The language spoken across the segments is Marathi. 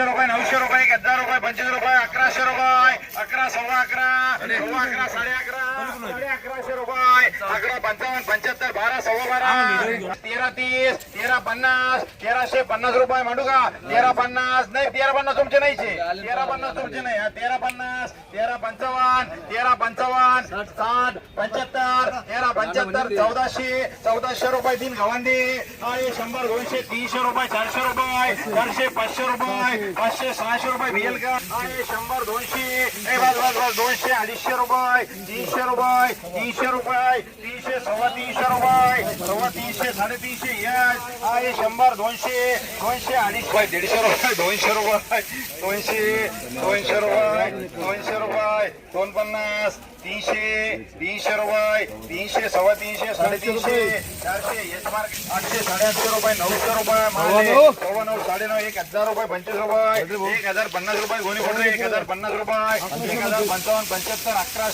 रुपये 900 रुपये 1000 रुपये 25 रुपये 1100 रुपये 11 सव्वा 11 सव्वा 11 साडे 11 रुपये 11 55 75 12 सव्वा 12 13 30 13 50 1350 रुपये मांडू का 13 50 नाही 13 50 तुमचे नाही 13 50 तुमचे नाही 13 50 13 55 13 55 60 75 13 75 1400 रुपये तीन गवांडी 100 200 300 रुपये 400 रुपये 400 500 रुपये 500 600 रुपये भेल का 100 200 बस 200 250 रुपये 300 रुपये 300 रुपये 300 सव्वा 300 रुपये सव्वा 300 350 यस 100 200 200 250 150 रुपये 200 रुपये 200 रुपये 200 रुपये 250 300 रुपये 300 सव्वा 300 350 400 यस मार्क 800 850 रुपये 900 रुपये माले 9 1000 रुपये 25 रुपये 1050 रुपये गोणी फोडले 1050 रुपये 1055 75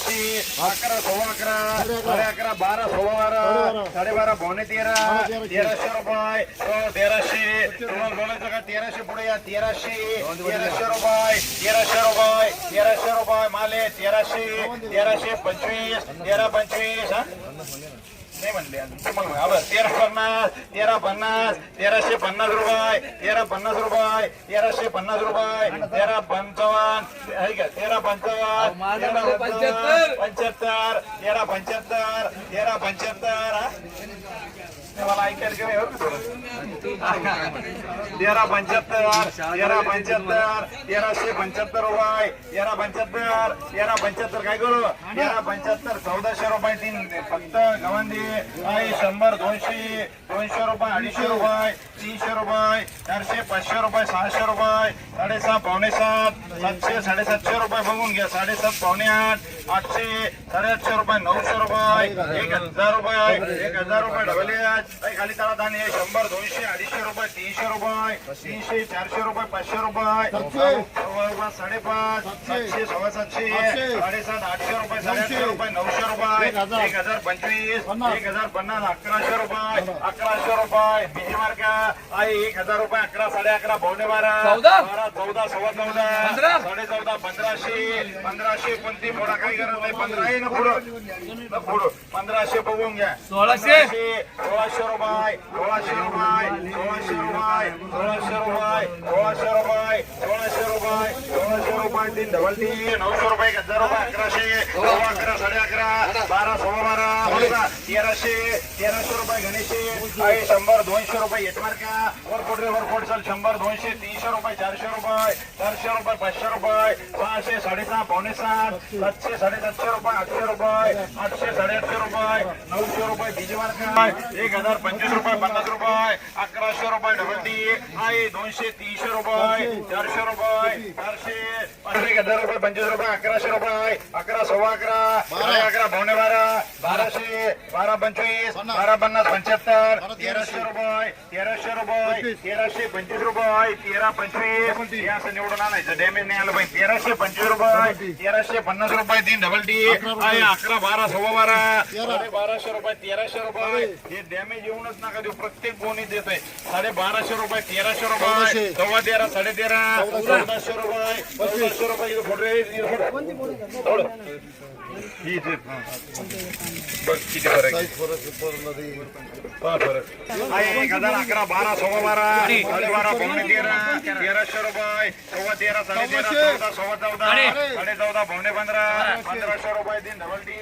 1100 11 सव्वा 11 साडे 11 12 सव्वा 12 साडे 12 पावणे 13 1300 रुपये 1300 तुम्हाला बोलायचं का 1300 पुढे या 1300 रुपये 1300 रुपये माले 1300 25 13 25 हा नाही म्हणले 13 50 1350 रुपये 1350 रुपये 1350 रुपये 13 55 आहे का 13 55 75 13 75 13 75 मला ऐकायला काय 13 75 13 75 1375 रुपये 13 75 13 75 काय करू 13 75 1400 रुपये तीन फक्त गवांडी 100 200 200 रुपये 250 रुपये 300 रुपये 400 500 रुपये 600 रुपये 6.5 पावणे 7 700 750 रुपये बघून घ्या 7.5 पावणे 8 800 850 रुपये 900 रुपये 1000 रुपये 1000 रुपये डबल खाली तळा दाणे 100 200 250 रुपये 300 रुपये 300 400 रुपये 500 रुपये 5.5 700 सव्वा 700 7.5 800 रुपये 800 रुपये 900 रुपये 1025 1050 1100 रुपये 1100 रुपये बीजी मार्का 1000 रुपये 11 11.5 पावणे 12 12 14 सव्वा 14 14.5 1500 कोणती मोडा काही गरज नाही 15 आहे ना पुढं 1500 बघून घ्या 1600 रुपये 1600 रुपये 1600 रुपये 1600 रुपये 1600 रुपये 1600 रुपये 1600 रुपये तीन डबल 900 रुपये 1000 रुपये 1100 सव्वा 11 साडे 11 12 सव्वा 12 1300 रुपये गणेश 100 200 रुपये येत मार्का वर चल 100 200 300 रुपये 400 रुपये 500 रुपये 600 6.5 पावणे 7 700 750 रुपये 800 रुपये 800 850 रुपये 900 रुपये बीजी मार्का 1025 रुपये 50 रुपये 1100 रुपये डबल टी 200 300 रुपये 400 रुपये 400 1000 रुपये 25 रुपये 1100 रुपये 11 सव्वा 11 11 पावणे 12 1200 12 25 12 50 75 1300 रुपये 1325 रुपये 13 25 असं निवडून आणायचं डॅमेज नाही आलं पाहिजे 1325 रुपये 1350 रुपये तीन डबल टी 11 12 सव्वा 12 1200 रुपये 1300 रुपये हे डॅमेज येऊनच नका देऊ प्रत्येक कोणी देत आहे 1250 रुपये 1300 रुपये सव्वा 13 13.5 1400 रुपये 1400 रुपये किती फरक 1011 12 सव्वा 12 12 पावणे 13 1300 रुपये सव्वा 13 13.5 14 सव्वा 14 14.5 पावणे 15 1500 रुपये तीन डबल टी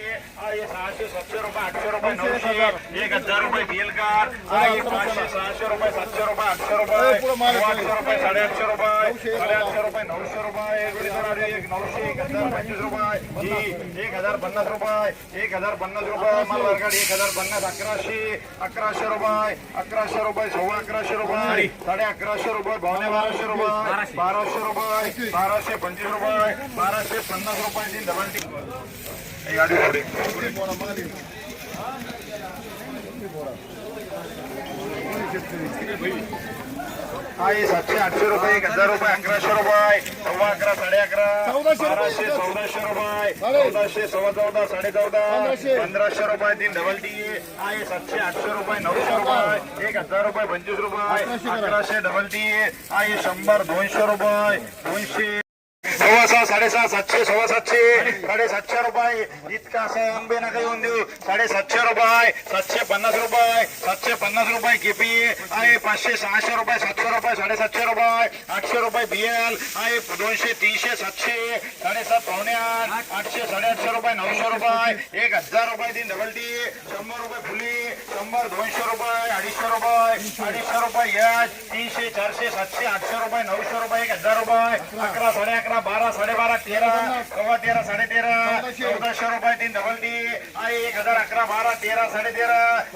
600 700 रुपये 800 रुपये 900 1000 रुपये तेल कार 500 600 रुपये 700 रुपये 800 रुपये 800 रुपये 850 रुपये 850 रुपये 900 रुपये 900 1025 रुपये 1050 रुपये 1050 रुपये माल वर्गाड 1050 1100 रुपये 1100 सव्वा 1100 रुपये 1150 रुपये 1200 रुपये 1200 रुपये 1225 रुपये 1250 रुपये तीन डबल टी गाडी आहे 700-800 रुपये, 1000 रुपये, 1100 रुपये, 11,11, 11,500, 1200, 1400 रुपये, 1400, 14,14, 14,500, 1500 रुपये, 3 डबल टी आहे 700-800 रुपये, 900 रुपये, 1000 रुपये, 25 रुपये, 1100 डबल टी आहे 100, 200 रुपये, 200, 6,600, 750, 700, 750 रुपये, इतका असं आंबे नका येऊन देऊ. 750 रुपये, 750 रुपये, 750 रुपये केपी आहे 500-600 रुपये, 700 रुपये, 750 रुपये, 800 रुपये बीएल आहे 200, 300, 700, 7.5 पावणे 8, 800, 850 रुपये, 900 रुपये, 1000 रुपये, 3 डबल टी, 100 रुपये फुली, 100, 200 रुपये, 250 रुपये, 250 रुपये याच, 300, 400, 700, 800 रुपये, 900 रुपये, 1000 रुपये, 11, 11.5, 12, 12.5, 13, 13, 13.5, 1400 रुपये, 3 डबल टी आहे 1000, 11, 12, 13, 13.5, 13.5,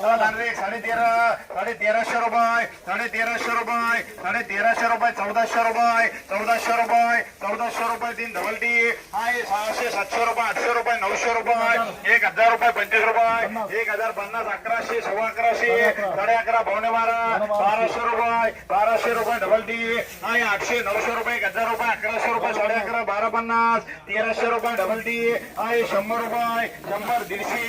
1300 रुपये, 1300 रुपये, 1300 रुपये, 1400 रुपये, 1400 रुपये, 1400 रुपये, 3 डबल टी आहे 600, 700 रुपये, 800 रुपये, 900 रुपये, 1000 रुपये, 25 रुपये, 1050, 1100, 11,11, 11.5, पावणे 12, 1200 रुपये, 1200 रुपये डबल टी आहे 800, 900 रुपये, 1000 रुपये, 1100 रुपये, 11.5, 1250, 1300 रुपये डबल टी आहे 100 रुपये, 100, 150,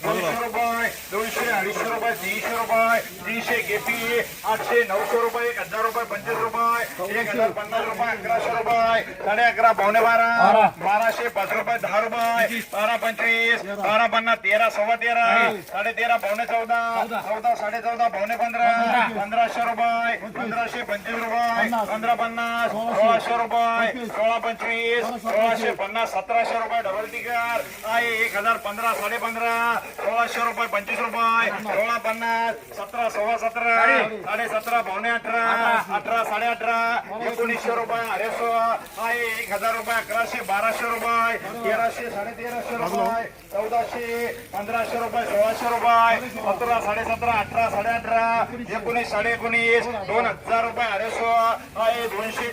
200 रुपये, 200, 250 रुपये, 300 रुपये, 300 केपी 800, 900 रुपये, 1000 रुपये, 25 रुपये, 1050 रुपये, 1100 रुपये, 11.5, पावणे 12, 1200, 5 रुपये, 10 रुपये, 12.25, 12.50, 13, 13.15, 13.5, पावणे 14, 14, 14.5, पावणे 15, 1500 रुपये, 1500, 25 रुपये, 1550, 1600 रुपये, 16.25, 1650, 1700 रुपये डबल टिकर आहे 1015, 15.5, 1600 रुपये, 25 रुपये, 1650, 17, 17, 17.5, पावणे 18, 18, 18.5, 1900 रुपये, 250 आहे 1000 रुपये, 1100, 1200 रुपये, 1300, 1350 रुपये, 1400, 1500 रुपये, 1600 रुपये, 17, 17, 18, 18, 19, 19, 2000 रुपये, 250 आहे 200.